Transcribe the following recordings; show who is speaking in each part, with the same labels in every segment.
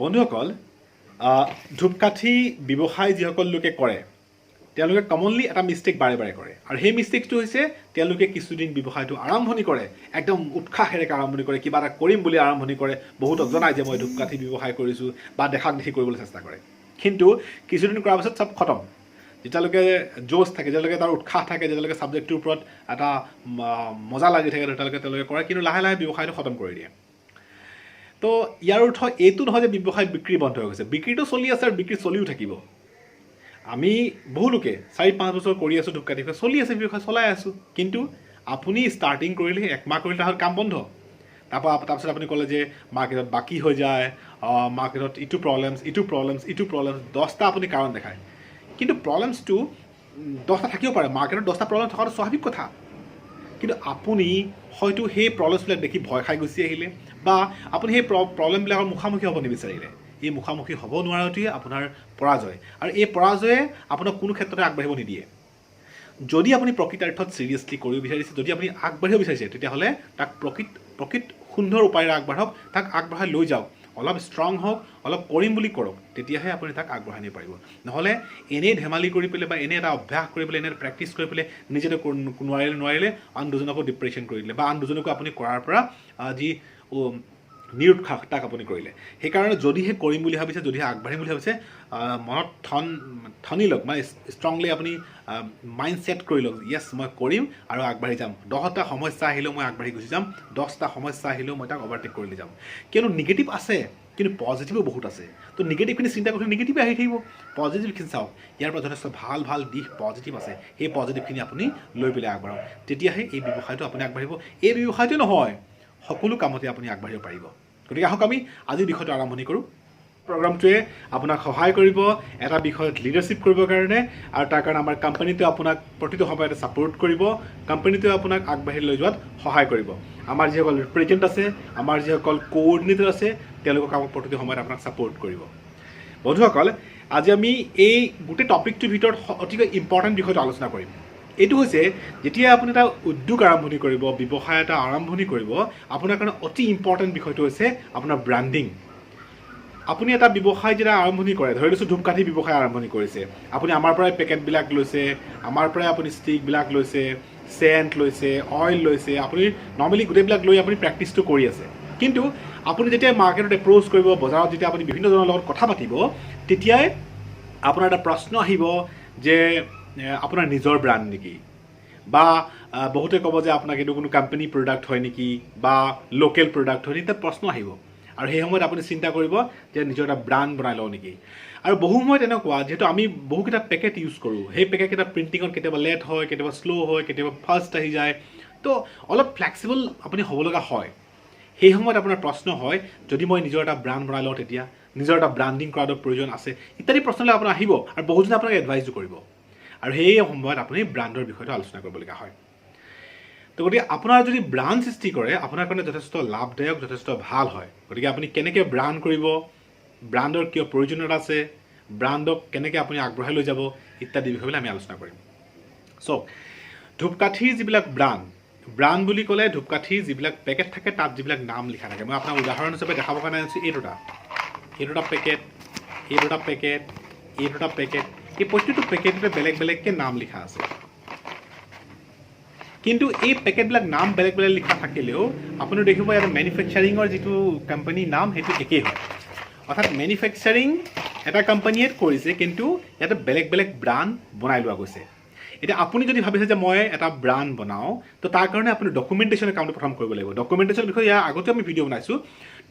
Speaker 1: বন্ধুসকল ধূপকাঠি ব্যৱসায় যিসকল লোকে কৰে তেওঁলোকে কমনলি এটা মিষ্টেক বাৰে বাৰে কৰে আৰু সেই মিষ্টেকটো হৈছে তেওঁলোকে কিছুদিন ব্যৱসায়টো আৰম্ভণি কৰে একদম উৎসাহেৰে আৰম্ভণি কৰে কিবা এটা কৰিম বুলি আৰম্ভণি কৰে বহুতক জনায় যে মই ধূপকাঠি ব্যৱসায় কৰিছোঁ বা দেখাক দেখি কৰিবলৈ চেষ্টা কৰে কিন্তু কিছুদিন কৰাৰ পিছত চব খতম যেতিয়ালৈকে জোচ থাকে যেতিয়ালৈকে তাৰ উৎসাহ থাকে যেতিয়ালৈকে ছাবজেক্টটোৰ ওপৰত এটা মজা লাগি থাকে তেওঁলোকে কৰে কিন্তু লাহে লাহে ব্যৱসায়টো খতম কৰি দিয়ে তো ইয়াৰ অৰ্থ এইটো নহয় যে ব্যৱসায় বিক্ৰী বন্ধ হৈ গৈছে বিক্ৰীটো চলি আছে আৰু বিক্ৰী চলিও থাকিব আমি বহু লোকে 4-5 বছৰ কৰি আছোঁ ধূপকাঠি চলি আছে ব্যৱসায় চলাই আছোঁ কিন্তু আপুনি ষ্টাৰ্টিং কৰিলে একমাহ কৰিলে তাহলে কাম বন্ধ তাৰপিছত আপুনি ক'লে যে মাৰ্কেটত বাকী হৈ যায় মাৰ্কেটত ইটো প্ৰব্লেমছ 10টা আপুনি কাৰণ দেখায় কিন্তু প্ৰব্লেমছটো 10টা থাকিব পাৰে মাৰ্কেটত 10টা প্ৰব্লেম থকাটো স্বাভাৱিক কথা কিন্তু আপুনি হয়তো সেই প্ৰব্লেমছবিলাক দেখি ভয় খাই গুচি আহিলে বা আপুনি সেই প্ৰব্লেমবিলাকৰ মুখামুখি হ'ব নিবিচাৰিলে এই মুখামুখি হ'ব নোৱাৰাটোৱে আপোনাৰ পৰাজয় আৰু এই পৰাজয়ে আপোনাক কোনো ক্ষেত্ৰতে আগবাঢ়িব নিদিয়ে যদি আপুনি প্ৰকৃতাৰ্থত চিৰিয়াছলি কৰিব বিচাৰিছে যদি আপুনি আগবাঢ়িব বিচাৰিছে তেতিয়াহ'লে তাক প্ৰকৃত সুন্দৰ উপায়েৰে আগবাঢ়ক তাক আগবঢ়াই লৈ যাওক অলপ ষ্ট্ৰং হওক অলপ কৰিম বুলি কৰক তেতিয়াহে আপুনি তাক আগবঢ়াই নিব পাৰিব নহ'লে এনেই ধেমালি কৰি পেলাই বা এনে এটা অভ্যাস কৰি পেলাই এনে প্ৰেক্টিছ কৰি পেলাই নিজে নোৱাৰিলে আন দুজনকো ডিপ্ৰেশ্যন কৰি দিলে বা আন দুজনকো আপুনি কৰাৰ পৰা যি নিৰুৎসাহ তাক আপুনি কৰিলে সেইকাৰণে যদিহে কৰিম বুলি ভাবিছে যদিহে আগবাঢ়িম বুলি ভাবিছে মনত ঠনি লওক মানে ষ্ট্ৰংলি আপুনি মাইণ্ড ছেট কৰি লওক য়েছ মই কৰিম আৰু আগবাঢ়ি যাম 10টা সমস্যা আহিলেও মই আগবাঢ়ি গুচি যাম 10টা সমস্যা আহিলেও মই তাক অভাৰটেক কৰি যাম কিয়নো নিগেটিভ আছে কিন্তু পজিটিভো বহুত আছে তো নিগেটিভখিনি চিন্তা কৰিলে নিগেটিভ আহি থাকিব পজিটিভখিনি চাওক ইয়াৰ পৰা যথেষ্ট ভাল ভাল দিশ পজিটিভ আছে সেই পজিটিভখিনি আপুনি লৈ পেলাই আগবাঢ়ক তেতিয়াহে এই ব্যৱসায়টো আপুনি আগবাঢ়িব এই ব্যৱসায়টো নহয় সকলো কামতে আপুনি আগবাঢ়িব পাৰিব গতিকে আহক আমি আজিৰ বিষয়টো আৰম্ভণি কৰোঁ প্ৰগ্ৰামটোৱে আপোনাক সহায় কৰিব এটা বিষয়ত লিডাৰশ্বিপ কৰিবৰ কাৰণে আৰু তাৰ কাৰণে আমাৰ কোম্পানীটোৱে আপোনাক প্ৰতিটো সময়তে ছাপোৰ্ট কৰিব কোম্পানীটোৱে আপোনাক আগবাঢ়ি লৈ যোৱাত সহায় কৰিব আমাৰ যিসকল ৰিপ্ৰেজেণ্ট আছে আমাৰ যিসকল কোঅৰ্ডিনেটৰ আছে তেওঁলোকক আমাক প্ৰতিটো সময়ত আপোনাক ছাপোৰ্ট কৰিব বন্ধুসকল আজি আমি এই গোটেই টপিকটোৰ ভিতৰত অতিকৈ ইম্পৰ্টেণ্ট বিষয়টো আলোচনা কৰিম এইটো হৈছে যেতিয়া আপুনি এটা উদ্যোগ আৰম্ভণি কৰিব ব্যৱসায় এটা আৰম্ভণি কৰিব আপোনাৰ কাৰণে অতি ইম্পৰ্টেণ্ট বিষয়টো হৈছে আপোনাৰ ব্ৰাণ্ডিং আপুনি এটা ব্যৱসায় যেতিয়া আৰম্ভণি কৰে ধৰি লৈছোঁ ধূপকাঠি ব্যৱসায় আৰম্ভণি কৰিছে আপুনি আমাৰ পৰাই পেকেটবিলাক লৈছে আমাৰ পৰাই আপুনি ষ্টিকবিলাক লৈছে চেণ্ট লৈছে অইল লৈছে আপুনি নৰ্মেলি গোটেইবিলাক লৈ আপুনি প্ৰেক্টিছটো কৰি আছে কিন্তু আপুনি যেতিয়া মাৰ্কেটত এপ্ৰ'চ কৰিব বজাৰত যেতিয়া আপুনি বিভিন্নজনৰ লগত কথা পাতিব তেতিয়াই আপোনাৰ এটা প্ৰশ্ন আহিব যে আপোনাৰ নিজৰ ব্ৰাণ্ড নেকি বা বহুতে ক'ব যে আপোনাক এইটো কোনো কোম্পানী প্ৰডাক্ট হয় নেকি বা লোকেল প্ৰডাক্ট হয় নেকি এটা প্ৰশ্ন আহিব আৰু সেই সময়ত আপুনি চিন্তা কৰিব যে নিজৰ এটা ব্ৰাণ্ড বনাই লওঁ নেকি আৰু বহু সময়ত এনেকুৱা যিহেতু আমি বহুকেইটা পেকেট ইউজ কৰোঁ সেই পেকেটকেইটা প্ৰিণ্টিঙত কেতিয়াবা লেট হয় কেতিয়াবা শ্ল' হয় কেতিয়াবা ফাষ্ট আহি যায় তো অলপ ফ্লেক্সিবল আপুনি হ'ব লগা হয় সেই সময়ত আপোনাৰ প্ৰশ্ন হয় যদি মই নিজৰ এটা ব্ৰাণ্ড বনাই লওঁ তেতিয়া নিজৰ এটা ব্ৰাণ্ডিং কৰাৰ প্ৰয়োজন আছে ইত্যাদি প্ৰশ্নলৈ আপোনাৰ আহিব আৰু বহুজনে আপোনাক এডভাইজো কৰিব আৰু সেই সময়ত আপুনি ব্ৰাণ্ডৰ বিষয়টো আলোচনা কৰিবলগীয়া হয় তো গতিকে আপোনাৰ যদি ব্ৰাণ্ড সৃষ্টি কৰে আপোনাৰ কাৰণে যথেষ্ট লাভদায়ক যথেষ্ট ভাল হয় গতিকে আপুনি কেনেকৈ ব্ৰাণ্ড কৰিব ব্ৰাণ্ডৰ কিয় প্ৰয়োজনীয়তা আছে ব্ৰাণ্ডক কেনেকৈ আপুনি আগবঢ়াই লৈ যাব ইত্যাদি বিষয়লৈ আমি আলোচনা কৰিম চ' ধূপকাঠিৰ যিবিলাক ব্ৰাণ্ড বুলি ক'লে ধূপকাঠিৰ যিবিলাক পেকেট থাকে তাত যিবিলাক নাম লিখা থাকে মই আপোনাক উদাহৰণ হিচাপে দেখাবৰ কাৰণে আনিছোঁ এই দুটা পেকেট এই প্ৰতিটো পেকেটতে বেলেগ বেলেগকৈ নাম লিখা আছে কিন্তু এই পেকেটবিলাক নাম বেলেগ বেলেগ লিখা থাকিলেও আপুনি দেখিব ইয়াত মেনুফেকচাৰিঙৰ যিটো কোম্পানীৰ নাম সেইটো একেই হয় অৰ্থাৎ মেনুফেকচাৰিং এটা কোম্পানীয়ে কৰিছে কিন্তু ইয়াতে বেলেগ বেলেগ ব্ৰাণ্ড বনাই লোৱা গৈছে এতিয়া আপুনি যদি ভাবিছে যে মই এটা ব্ৰাণ্ড বনাওঁ তো তাৰ কাৰণে আপুনি ডকুমেণ্টেশ্যনৰ কামটো প্ৰথম কৰিব লাগিব ডকুমেণ্টেশ্যনৰ বিষয়ে ইয়াৰ আগতে আমি ভিডিঅ' বনাইছোঁ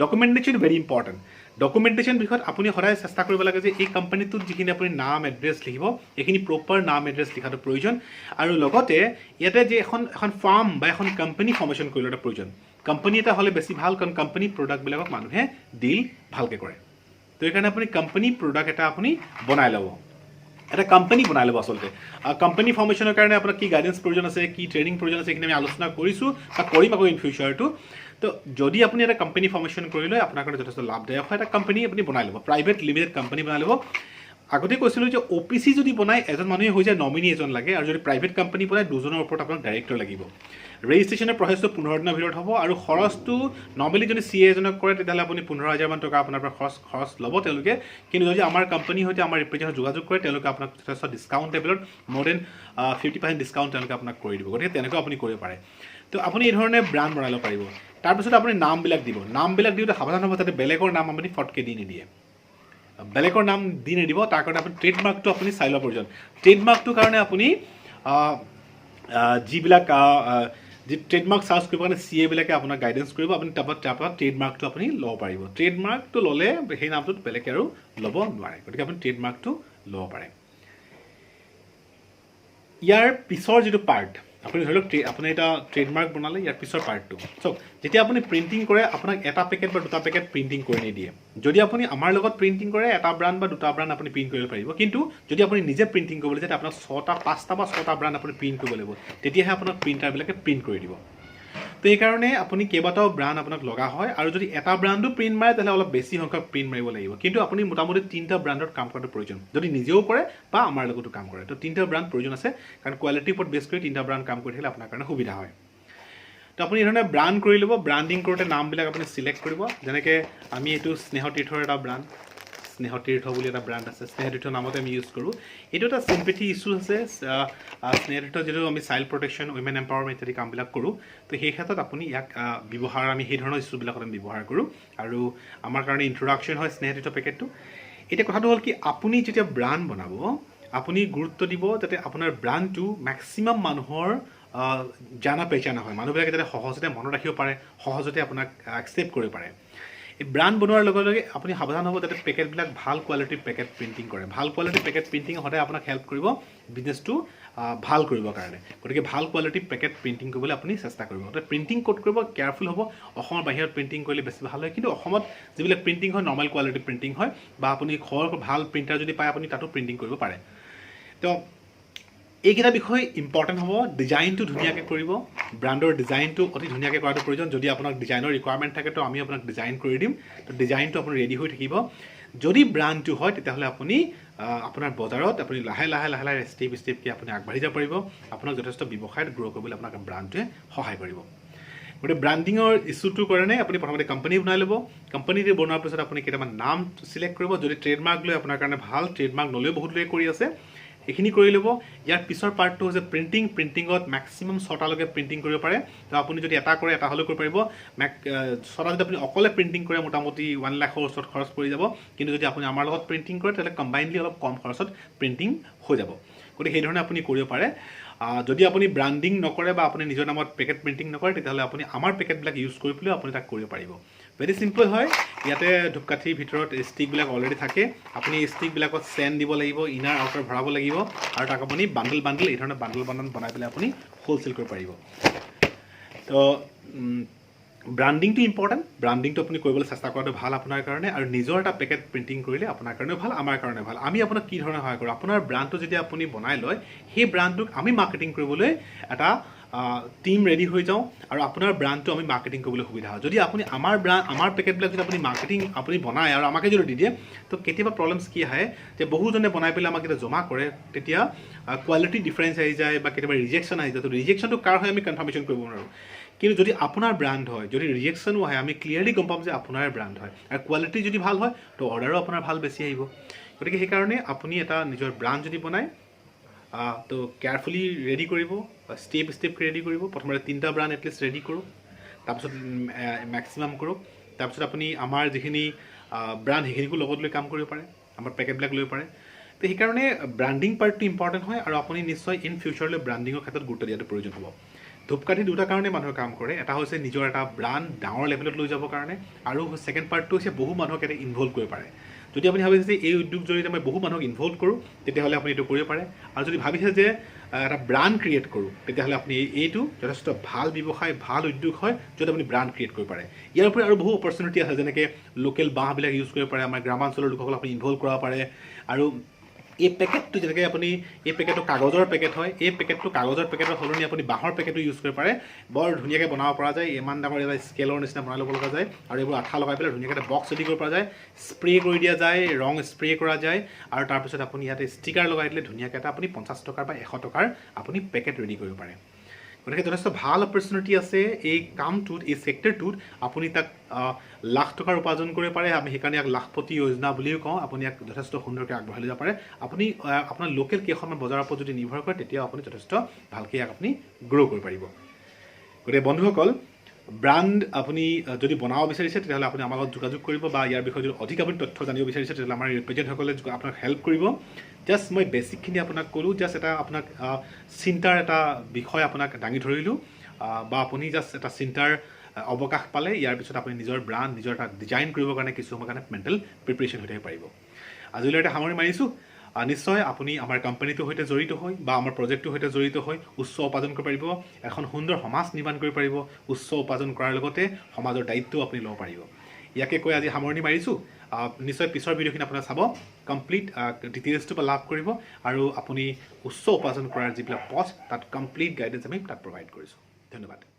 Speaker 1: ডকুমেণ্টেশ্যন ভেৰি ইম্পৰ্টেণ্ট ডকুমেণ্টেশ্যন বিষয়ত আপুনি সদায় চেষ্টা কৰিব লাগে যে এই কোম্পানীটোত যিখিনি আপুনি নাম এড্ৰেছ লিখিব এইখিনি প্ৰপাৰ নাম এড্ৰেছ লিখাটো প্ৰয়োজন আৰু লগতে ইয়াতে যে এখন ফাৰ্ম বা এখন কোম্পানী ফৰ্মেশ্যন কৰি লোৱাটো প্ৰয়োজন কোম্পানী এটা হ'লে বেছি ভাল কাৰণ কোম্পানী প্ৰডাক্টবিলাকক মানুহে ডিল ভালকৈ কৰে তো সেইকাৰণে আপুনি কোম্পানী প্ৰডাক্ট এটা আপুনি বনাই ল'ব এটা কোম্পানী বনাই ল'ব আচলতে কোম্পানী ফৰ্মেশ্যনৰ কাৰণে আপোনাৰ কি গাইডেঞ্চ প্ৰয়োজন আছে কি ট্ৰেইনিং প্ৰয়োজন আছে এইখিনি আমি আলোচনা কৰিছোঁ বা কৰিম আকৌ ইন ফিউচাৰটো তো যদি আপুনি এটা কোম্পানী ফৰ্মেশ্যন কৰি লয় আপোনাৰ কাৰণে যথেষ্ট লাভদায়ক হয় এটা কোম্পানী আপুনি বনাই ল'ব প্ৰাইভেট লিমিটেড কোম্পানী বনাই ল'ব আগতে কৈছিলোঁ যে OPC যদি বনায় এজন মানুহে হৈ যায় নমিনি এজন লাগে, আৰু যদি প্ৰাইভেট কোম্পানী বনায় দুজনৰ ওপৰত আপোনাক ডাইৰেক্টৰ লাগিব। ৰেজিষ্ট্ৰেশ্যনৰ প্ৰচেছটো 15 দিনৰ ভিতৰত হ'ব, আৰু খৰচটো নৰ্মেলি যদি CA এজনক কৰে তেতিয়াহ'লে আপুনি 15,000 মান টকা আপোনাৰ পৰা খৰচ ল'ব তেওঁলোকে। কিন্তু যদি আমাৰ কোম্পানীৰ সৈতে আমাৰ ৰিপ্ৰেজেণ্টেটিভ যোগাযোগ কৰে তেওঁলোকে আপোনাক যথেষ্ট ডিছকাউণ্ট লেভেলত more than 50% ডিছকাউণ্ট তেওঁলোকে আপোনাক কৰি দিব। গতিকে তেনেকৈ আপুনি কৰিব পাৰে। তো আপুনি এই ধৰণে ব্ৰাণ্ড বনাই ল'ব পাৰিব। তাৰপিছত আপুনি নামবিলাক দিব। নামবিলাক দিওঁতে সাৱধান হ'ব যাতে বেলেগৰ নাম আপুনি ফটকৈ দি নিদিয়ে। বেলেগৰ নাম দি নিদিব, তাৰ কাৰণে আপুনি ট্ৰেডমাৰ্কটো আপুনি চাই লোৱা প্ৰয়োজন। ট্ৰেডমাৰ্কটোৰ কাৰণে আপুনি যিবিলাক যি ট্ৰেডমাৰ্ক চাৰ্চ কৰিব কাৰণে CA বিলাকে আপোনাক গাইডেঞ্চ কৰিব, আপুনি তাৰপৰা ট্ৰেডমাৰ্কটো আপুনি ল'ব পাৰিব। ট্ৰেডমাৰ্কটো ল'লে সেই নামটোত বেলেগে আৰু ল'ব নোৱাৰে, গতিকে আপুনি ট্ৰেডমাৰ্কটো ল'ব পাৰে। ইয়াৰ পিছৰ যিটো পাৰ্ট, আপুনি ধৰি লওক আপুনি এটা ট্ৰেডমাৰ্ক বনালে, ইয়াৰ পিছৰ পাৰ্টটো চাওক, যেতিয়া আপুনি প্ৰিণ্টিং কৰে আপোনাক এটা পেকেট বা দুটা পেকেট প্ৰিণ্টিং কৰি নিদিয়ে। যদি আপুনি আমাৰ লগত প্ৰিণ্টিং কৰে এটা ব্ৰাণ্ড বা দুটা ব্ৰাণ্ড আপুনি প্ৰিণ্ট কৰিব পাৰিব, কিন্তু যদি আপুনি নিজে প্ৰিণ্টিং কৰিবলৈ যায় আপোনাক 5টা বা 6টা ব্ৰাণ্ড আপুনি প্ৰিণ্ট কৰিব লাগিব, তেতিয়াহে আপোনাক প্ৰিণ্টাৰবিলাকে প্ৰিণ্ট কৰি দিব। তো সেইকাৰণে আপুনি কেইবাটাও ব্ৰাণ্ড আপোনাক লগা হয়, আৰু যদি এটা ব্ৰাণ্ডো প্ৰিণ্ট মাৰে তেতিয়াহ'লে অলপ বেছি সংখ্যক প্ৰিণ্ট মাৰিব লাগিব। কিন্তু আপুনি মোটামুটি 3টা ব্ৰাণ্ডত কাম কৰাটো প্ৰয়োজন, যদি নিজেও কৰে বা আমাৰ লগতো কাম কৰে। তো 3টা ব্ৰাণ্ড প্ৰয়োজন আছে, কাৰণ কোৱালিটিৰ ওপৰত বেছ কৰি 3টা ব্ৰাণ্ড কাম কৰি থাকিলে আপোনাৰ কাৰণে সুবিধা হয়। তো আপুনি এই ধৰণে ব্ৰাণ্ড কৰি ল'ব। ব্ৰাণ্ডিং কৰোঁতে নামবিলাক আপুনি চিলেক্ট কৰিব। যেনেকৈ আমি এইটো স্নেহতীৰ্থৰ এটা ব্ৰাণ্ড, স্নেহতীৰ্থ বুলি এটা ব্ৰাণ্ড আছে, স্নেহতীৰ্থ নামতে আমি ইউজ কৰোঁ। এইটো এটা চিম্পেথি ইছ্যু আছে। স্নেহতীৰ্থ যিটো আমি চাইল্ড প্ৰটেকশ্যন, উইমেন এম্পাৱাৰমেণ্ট ইত্যাদি কামবিলাক কৰোঁ, তো সেই ক্ষেত্ৰত আপুনি ইয়াক আমি সেই ধৰণৰ ইছ্যুবিলাকত আমি ব্যৱহাৰ কৰোঁ, আৰু আমাৰ কাৰণে ইন্ট্ৰডাকশ্যন হয় স্নেহতীৰ্থ পেকেটটো। এতিয়া কথাটো হ'ল কি, আপুনি যেতিয়া ব্ৰাণ্ড বনাব আপুনি গুৰুত্ব দিব যাতে আপোনাৰ ব্ৰাণ্ডটো মেক্সিমাম মানুহৰ জানা পেচানা হয়, মানুহবিলাকে যাতে সহজতে মনত ৰাখিব পাৰে, সহজতে আপোনাক একচেপ্ট কৰিব পাৰে। এই ব্ৰাণ্ড বনোৱাৰ লগে লগে আপুনি সাৱধান হ'ব যাতে পেকেটবিলাক ভাল কোৱালিটিৰ পেকেট প্ৰিণ্টিং কৰে। ভাল কোৱালিটিৰ পেকেট প্ৰিণ্টিং সদায় আপোনাক হেল্প কৰিব বিজনেছটো ভাল কৰিবৰ কাৰণে। গতিকে ভাল কোৱালিটিৰ পেকেট প্ৰিণ্টিং কৰিবলৈ আপুনি চেষ্টা কৰিব। গতিকে প্ৰিণ্টিং ক'ত কৰিব কেয়াৰফুল হ'ব। অসমৰ বাহিৰত প্ৰিণ্টিং কৰিলে বেছি ভাল হয়, কিন্তু অসমত যিবিলাক প্ৰিণ্টিং হয় নৰ্মেল কোৱালিটিৰ প্ৰিণ্টিং হয়, বা আপুনি ভাল প্ৰিণ্টাৰ যদি পায় আপুনি তাতো প্ৰিণ্টিং কৰিব পাৰে। তো এইকেইটা বিষয় ইম্পৰ্টেণ্ট হ'ব। ডিজাইনটো ধুনীয়াকৈ কৰিব, ব্ৰাণ্ডৰ ডিজাইনটো অতি ধুনীয়াকৈ কৰাটো প্ৰয়োজন। যদি আপোনাক ডিজাইনৰ ৰিকুৱাৰমেণ্ট থাকে তো আমি আপোনাক ডিজাইন কৰি দিম, তো ডিজাইনটো আপুনি ৰেডি হৈ থাকিব। যদি ব্ৰাণ্ডটো হয় তেতিয়াহ'লে আপুনি আপোনাৰ বজাৰত আপুনি লাহে লাহে ষ্টেপকৈ আপুনি আগবাঢ়ি যাব পাৰিব। আপোনাক যথেষ্ট ব্যৱসায়ত গ্ৰ' কৰিবলৈ আপোনাক ব্ৰাণ্ডটোৱে সহায় কৰিব। গতিকে ব্ৰাণ্ডিঙৰ ইছ্যুটোৰ কাৰণে আপুনি প্ৰথমতে কোম্পানী বনাই ল'ব। কোম্পানীটো বনোৱাৰ পিছত আপুনি কেইটামান নাম চিলেক্ট কৰিব। যদি ট্ৰেডমাৰ্ক লৈ আপোনাৰ কাৰণে ভাল, ট্ৰেডমাৰ্ক নলৈও বহুত লোকে কৰি আছে, এইখিনি কৰি ল'ব। ইয়াৰ পিছৰ পাৰ্টটো হৈছে প্ৰিণ্টিঙত মেক্সিমাম 6টালৈকে প্ৰিণ্টিং কৰিব পাৰে। তো আপুনি যদি এটা কৰে এটা হ'লেও কৰিব পাৰিব। 6টা যদি আপুনি অকলে প্ৰিণ্টিং কৰে মোটামুটি 1 লাখৰ ওচৰত খৰচ পৰি যাব, কিন্তু যদি আপুনি আমাৰ লগত প্ৰিণ্টিং কৰে তেতিয়াহ'লে কম্বাইনলি অলপ কম খৰচত প্ৰিণ্টিং হৈ যাব। গতিকে সেইধৰণে আপুনি কৰিব পাৰে। যদি আপুনি ব্ৰাণ্ডিং নকৰে বা আপুনি নিজৰ নামত পেকেট প্ৰিণ্টিং নকৰে তেতিয়াহ'লে আপুনি আমাৰ পেকেটবিলাক ইউজ কৰি পেলাই আপুনি তাক কৰিব পাৰিব। ভেৰি চিম্পল হয়। ইয়াতে ধূপকাঠিৰ ভিতৰত ষ্টিকবিলাক অলৰেডি থাকে। আপুনি ষ্টিকবিলাকত চেন দিব লাগিব, ইনাৰ আউটাৰ ভৰাব লাগিব, আৰু তাক আপুনি বাণ্ডল এই ধৰণে বাণ্ডল বনাই পেলাই আপুনি হ'লচেল কৰিব পাৰিব। তো ব্ৰাণ্ডিংটো ইম্পৰ্টেণ্ট। ব্ৰাণ্ডিংটো আপুনি কৰিবলৈ চেষ্টা কৰাটো ভাল আপোনাৰ কাৰণে, আৰু নিজৰ এটা পেকেট প্ৰিণ্টিং কৰিলে আপোনাৰ কাৰণেও ভাল, আমাৰ কাৰণে ভাল। আমি আপোনাক কি ধৰণে সহায় কৰোঁ, আপোনাৰ ব্ৰাণ্ডটো যেতিয়া আপুনি বনাই লয় সেই ব্ৰাণ্ডটোক আমি মাৰ্কেটিং কৰিবলৈ এটা টিম ৰেডি হৈ যাওঁ, আৰু আপোনাৰ ব্ৰাণ্ডটো আমি মাৰ্কেটিং কৰিবলৈ সুবিধা হয়। যদি আপুনি আমাৰ পেকেটবিলাক যদি আপুনি বনায় আৰু আমাকে যদি দি দিয়ে, তো কেতিয়াবা প্ৰব্লেমছ কি আহে যে বহুজনে বনাই পেলাই আমাক যেতিয়া জমা কৰে তেতিয়া কোৱালিটি ডিফাৰেঞ্চ আহি যায় বা কেতিয়াবা ৰিজেকশ্যন আহি যায়। তো ৰিজেকশ্যনটো কাৰ হয় আমি কনফাৰ্মেশ্যন কৰিব নোৱাৰোঁ। কিন্তু যদি আপোনাৰ ব্ৰাণ্ড হয়, যদি ৰিজেকশ্যনো আহে আমি ক্লিয়াৰলি গম পাম যে আপোনাৰ ব্ৰাণ্ড হয়, আৰু কোৱালিটি যদি ভাল হয় তো অৰ্ডাৰো আপোনাৰ ভাল বেছি আহিব। গতিকে সেইকাৰণে আপুনি এটা নিজৰ ব্ৰাণ্ড যদি বনায় তো কেয়াৰফুলি ৰেডি কৰিব, ষ্টেপকৈ ৰেডি কৰিব। প্ৰথমতে 3টা ব্ৰাণ্ড এটলিষ্ট ৰেডি কৰক, তাৰপিছত মেক্সিমাম কৰক। তাৰপিছত আপুনি আমাৰ যিখিনি ব্ৰাণ্ড সেইখিনিকো লগত লৈ কাম কৰিব পাৰে, আমাৰ পেকেটবিলাক লৈ পাৰে। তো সেইকাৰণে ব্ৰাণ্ডিং পাৰ্টটো ইম্পৰ্টেণ্ট হয়, আৰু আপুনি নিশ্চয় ইন ফিউচাৰলৈ ব্ৰাণ্ডিঙৰ ক্ষেত্ৰত গুৰুত্ব দিয়াটো প্ৰয়োজন হ'ব। ধূপকাঠি দুটা কাৰণে মানুহে কাম কৰে। এটা হৈছে নিজৰ এটা ব্ৰাণ্ড ডাঙৰ লেভেলত লৈ যাবৰ কাৰণে, আৰু ছেকেণ্ড পাৰ্টটো হৈছে বহু মানুহক ইয়াতে ইনভল্ভ কৰিব পাৰে। যদি আপুনি ভাবিছে যে এই উদ্যোগ জৰিয়তে মই বহু মানুহক ইনভল্ভ কৰোঁ তেতিয়াহ'লে আপুনি এইটো কৰিব পাৰে। আৰু যদি ভাবিছে যে এটা ব্ৰাণ্ড ক্ৰিয়েট কৰোঁ তেতিয়াহ'লে আপুনি এইটো যথেষ্ট ভাল ব্যৱসায়, ভাল উদ্যোগ হয় য'ত আপুনি ব্ৰাণ্ড ক্ৰিয়েট কৰিব পাৰে। ইয়াৰ উপৰি আৰু বহু অপৰচুনিটি আছে, যেনেকৈ লোকেল বাঁহবিলাক ইউজ কৰিব পাৰে, আমাৰ গ্ৰামাঞ্চলৰ লোকসকলক আপুনি ইনভল্ভ কৰাব পাৰে, আৰু এই পেকেটটো যেনেকৈ আপুনি এই পেকেটটো কাগজৰ পেকেট হয়, এই পেকেটটো কাগজৰ পেকেটৰ সলনি আপুনি বাঁহৰ পেকেটো ইউজ কৰিব পাৰে। বৰ ধুনীয়াকৈ বনাব পৰা যায়, ইমান ডাঙৰ এটা স্কেলৰ নিচিনা বনাই ল'ব লগা যায় আৰু এইবোৰ আঠা লগাই পেলাই ধুনীয়াকৈ এটা বক্স ৰেডি কৰিব পৰা যায়, স্প্ৰে কৰি দিয়া যায়, ৰং স্প্ৰে কৰা যায় আৰু তাৰপিছত আপুনি ইয়াতে ষ্টিকাৰ লগাই দিলে ধুনীয়াকৈ এটা আপুনি 50 টকাৰ বা 100 টকাৰ আপুনি পেকেট ৰেডি কৰিব পাৰে। গতিকে যথেষ্ট ভাল অপৰচুনিটি আছে এই কামটোত, এই ছেক্টৰটোত। আপুনি তাক লাখ টকাৰ উপাৰ্জন কৰিব পাৰে। আমি সেইকাৰণে ইয়াক লাখপতি যোজনা বুলিও কওঁ। আপুনি ইয়াক যথেষ্ট সুন্দৰকৈ আগবঢ়াই লৈ যাব পাৰে। আপুনি আপোনাৰ লোকেল কেইখনমান বজাৰৰ ওপৰত যদি নিৰ্ভৰ কৰে তেতিয়াও আপুনি যথেষ্ট ভালকৈ ইয়াক আপুনি গ্ৰ' কৰিব পাৰিব। গতিকে বন্ধুসকল, ব্ৰাণ্ড আপুনি যদি বনাব বিচাৰিছে তেতিয়াহ'লে আপুনি আমাৰ লগত যোগাযোগ কৰিব, বা ইয়াৰ বিষয়ে যদি অধিক আপুনি তথ্য জানিব বিচাৰিছে তেতিয়াহ'লে আমাৰ ৰিপ্ৰেজেণ্টসকলে আপোনাক হেল্প কৰিব। জাষ্ট মই বেছিকখিনি আপোনাক ক'লোঁ, জাষ্ট এটা আপোনাক চিন্তাৰ এটা বিষয় আপোনাক দাঙি ধৰিলোঁ, বা আপুনি জাষ্ট এটা চিন্তাৰ অৱকাশ পালে। ইয়াৰ পিছত আপুনি নিজৰ ব্ৰাণ্ড, নিজৰ এটা ডিজাইন কৰিবৰ কাৰণে কিছু সময়ৰ কাৰণে মেণ্টেল প্ৰিপেৰেশ্যন হৈ থাকিব পাৰিব। আজিলৈ এটা সামৰণি মাৰিছোঁ। নিশ্চয় আপুনি আমাৰ কোম্পানীটোৰ সৈতে জড়িত হৈ বা আমাৰ প্ৰজেক্টটোৰ সৈতে জড়িত হৈ উচ্চ উপাৰ্জন কৰিব পাৰিব, এখন সুন্দৰ সমাজ নিৰ্মাণ কৰিব পাৰিব। উচ্চ উপাৰ্জন কৰাৰ লগতে সমাজৰ দায়িত্বও আপুনি ল'ব পাৰিব। ইয়াকে কৈ আজি সামৰণি মাৰিছোঁ। নিশ্চয় পিছৰ ভিডিঅ'খিনি আপোনাৰ চাব, কমপ্লিট ডিটেইলছটো লাভ কৰিব আৰু আপুনি উচ্চ উপাৰ্জন কৰাৰ যিবিলাক পথ তাত কমপ্লিট গাইডেঞ্চ আমি তাত প্ৰভাইড কৰিছোঁ। ধন্যবাদ।